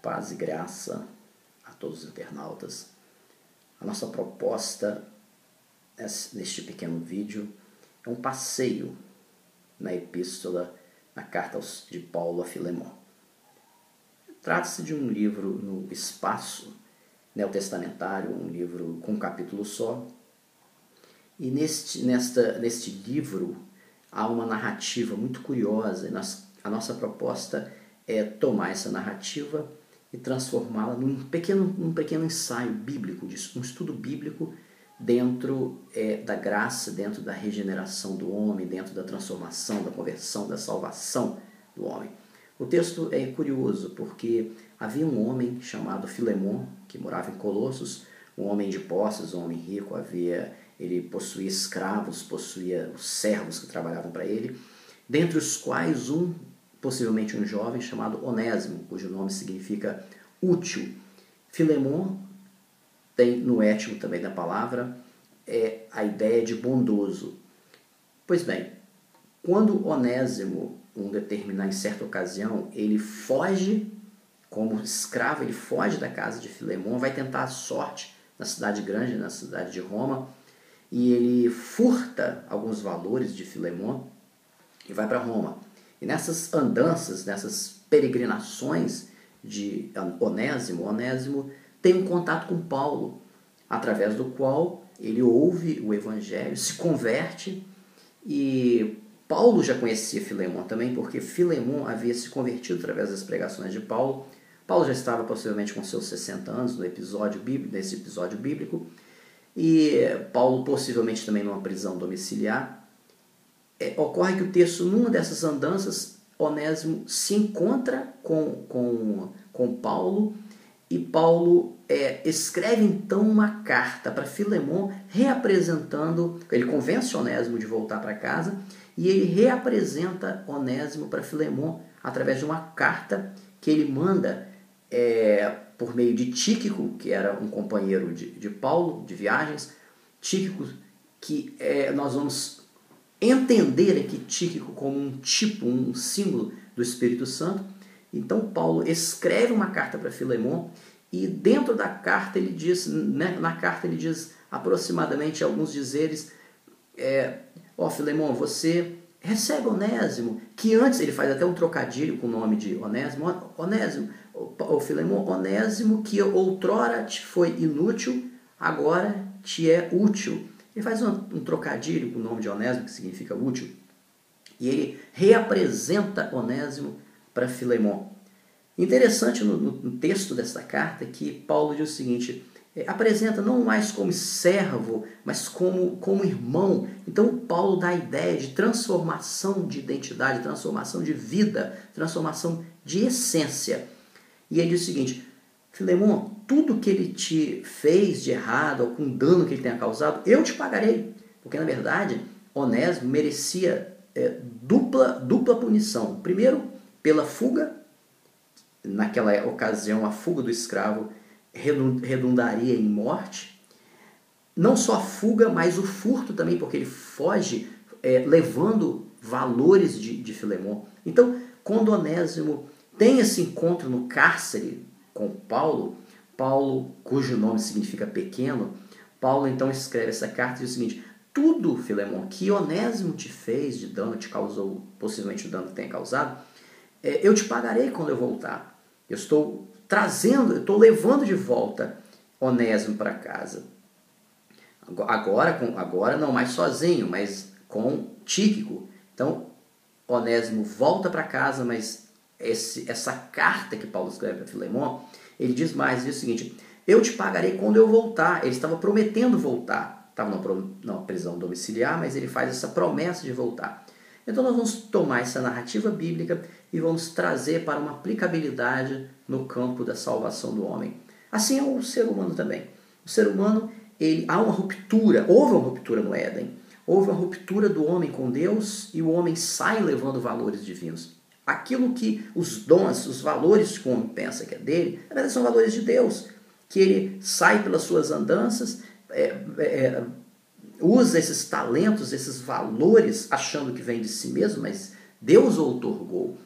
Paz e graça a todos os internautas. A nossa proposta neste pequeno vídeo é um passeio na epístola, na carta de Paulo a Filemon. Trata-se de um livro no espaço neotestamentário, um livro com um capítulo só. E neste livro há uma narrativa muito curiosa. A nossa proposta é tomar essa narrativa e transformá-la num pequeno ensaio bíblico, um estudo bíblico dentro da graça, dentro da regeneração do homem, dentro da transformação, da conversão, da salvação do homem. O texto é curioso porque havia um homem chamado Filemon, que morava em Colossos, um homem de posses, um homem rico, ele possuía escravos, possuía os servos que trabalhavam para ele, dentre os quais possivelmente um jovem chamado Onésimo, cujo nome significa útil. Filemon tem no étimo também da palavra a ideia de bondoso. Pois bem, quando Onésimo, em certa ocasião, ele foge como escravo, ele foge da casa de Filemon, vai tentar a sorte na cidade grande, na cidade de Roma, e ele furta alguns valores de Filemon e vai para Roma. E nessas andanças, nessas peregrinações de Onésimo tem um contato com Paulo, através do qual ele ouve o evangelho, se converte. E Paulo já conhecia Filemon também, porque Filemon havia se convertido através das pregações de Paulo. Paulo já estava possivelmente com seus 60 anos nesse episódio bíblico, e Paulo possivelmente também numa prisão domiciliar. Ocorre que o texto, numa dessas andanças, Onésimo se encontra com Paulo, e Paulo escreve então uma carta para Filemon, reapresentando, ele convence Onésimo de voltar para casa, e ele reapresenta Onésimo para Filemon através de uma carta que ele manda por meio de Tíquico, que era um companheiro de Paulo, de viagens. Tíquico, que nós vamos entender aqui Tíquico como um símbolo do Espírito Santo. Então Paulo escreve uma carta para Filemon, e dentro da carta ele diz, aproximadamente alguns dizeres, Filemon, você recebe Onésimo, que antes, ele faz até um trocadilho com o nome de Onésimo, Filemon, Onésimo, que outrora te foi inútil, agora te é útil. Ele faz um trocadilho com o nome de Onésimo, que significa útil, e ele reapresenta Onésimo para Filemon. Interessante no texto dessa carta que Paulo diz o seguinte: apresenta não mais como servo, mas como irmão. Então Paulo dá a ideia de transformação de identidade, transformação de vida, transformação de essência. E ele diz o seguinte: Filemon, tudo que ele te fez de errado, algum dano que ele tenha causado, eu te pagarei. Porque, na verdade, Onésimo merecia dupla punição. Primeiro, pela fuga. Naquela ocasião, a fuga do escravo redundaria em morte. Não só a fuga, mas o furto também, porque ele foge levando valores de Filemon. Então, quando Onésimo tem esse encontro no cárcere com Paulo, cujo nome significa pequeno, Paulo então escreve essa carta e diz o seguinte: tudo, Filemon, que Onésimo te fez de dano, te causou, possivelmente o dano que tenha causado, eu te pagarei quando eu voltar. Eu estou levando de volta Onésimo para casa. Agora não mais sozinho, mas com Tíquico. Então, Onésimo volta para casa, mas essa carta que Paulo escreve para Filemon, ele diz o seguinte: eu te pagarei quando eu voltar. Ele estava prometendo voltar. Estava numa prisão domiciliar, mas ele faz essa promessa de voltar. Então nós vamos tomar essa narrativa bíblica e vamos trazer para uma aplicabilidade no campo da salvação do homem. Assim é o ser humano também. O ser humano, há uma ruptura, houve uma ruptura no Éden. Houve uma ruptura do homem com Deus e o homem sai levando valores divinos. Aquilo que os dons, os valores que o homem pensa que é dele, na verdade são valores de Deus, que ele sai pelas suas andanças, usa esses talentos, esses valores, achando que vem de si mesmo, mas Deus o outorgou.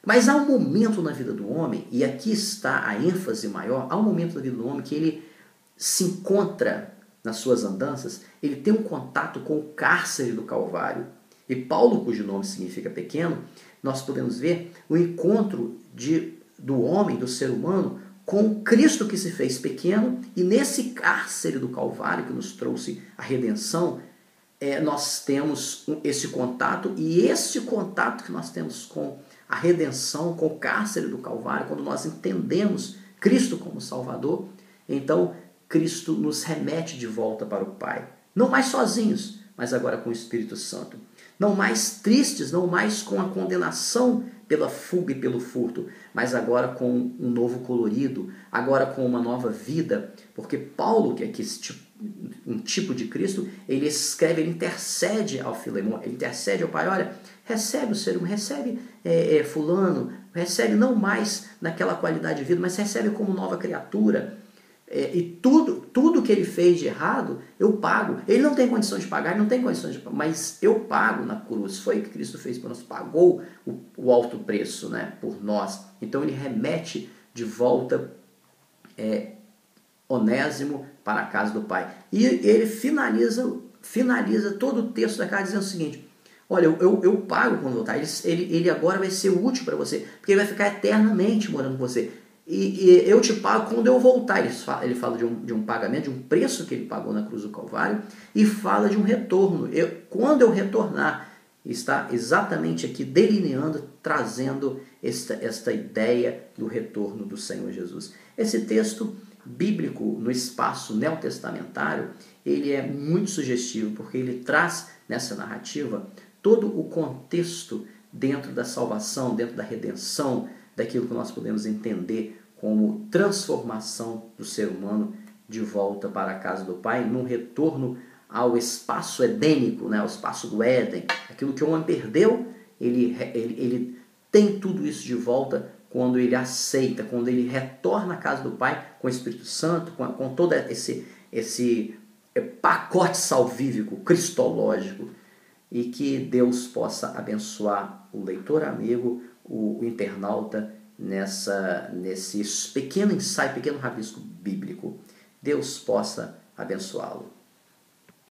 Mas há um momento na vida do homem, e aqui está a ênfase maior, há um momento na vida do homem que ele se encontra nas suas andanças, ele tem um contato com o cárcere do Calvário. E Paulo, cujo nome significa pequeno, nós podemos ver o encontro do homem, do ser humano, com Cristo que se fez pequeno, e nesse cárcere do Calvário que nos trouxe a redenção, nós temos esse contato, e esse contato que nós temos com a redenção, com o cárcere do Calvário, quando nós entendemos Cristo como Salvador, então Cristo nos remete de volta para o Pai. Não mais sozinhos, mas agora com o Espírito Santo. Não mais tristes, não mais com a condenação pela fuga e pelo furto, mas agora com um novo colorido, agora com uma nova vida, porque Paulo, que é um tipo de Cristo, ele escreve, ele intercede ao Filemão, ele intercede ao Pai, olha, recebe o ser humano, recebe fulano, recebe não mais naquela qualidade de vida, mas recebe como nova criatura, e tudo que ele fez de errado, eu pago. Ele não tem condição de pagar, ele não tem condições de pagar, mas eu pago na cruz. Foi o que Cristo fez por nós, pagou o alto preço, né, por nós. Então ele remete de volta Onésimo para a casa do Pai. E ele finaliza todo o texto da carta dizendo o seguinte: olha, eu pago quando voltar, ele agora vai ser útil para você, porque ele vai ficar eternamente morando com você. E eu te pago quando eu voltar. Ele fala de um pagamento, de um preço que ele pagou na cruz do Calvário, e fala de um retorno. Quando eu retornar, está exatamente aqui delineando, trazendo esta ideia do retorno do Senhor Jesus. Esse texto bíblico no espaço neotestamentário, ele é muito sugestivo, porque ele traz nessa narrativa todo o contexto dentro da salvação, dentro da redenção, daquilo que nós podemos entender como transformação do ser humano de volta para a casa do Pai, num retorno ao espaço edênico, né, ao espaço do Éden. Aquilo que o homem perdeu, ele tem tudo isso de volta quando ele aceita, quando ele retorna à casa do Pai com o Espírito Santo, com todo esse pacote salvífico, cristológico, e que Deus possa abençoar o leitor amigo, o internauta, nesse pequeno ensaio, pequeno rabisco bíblico. Deus possa abençoá-lo.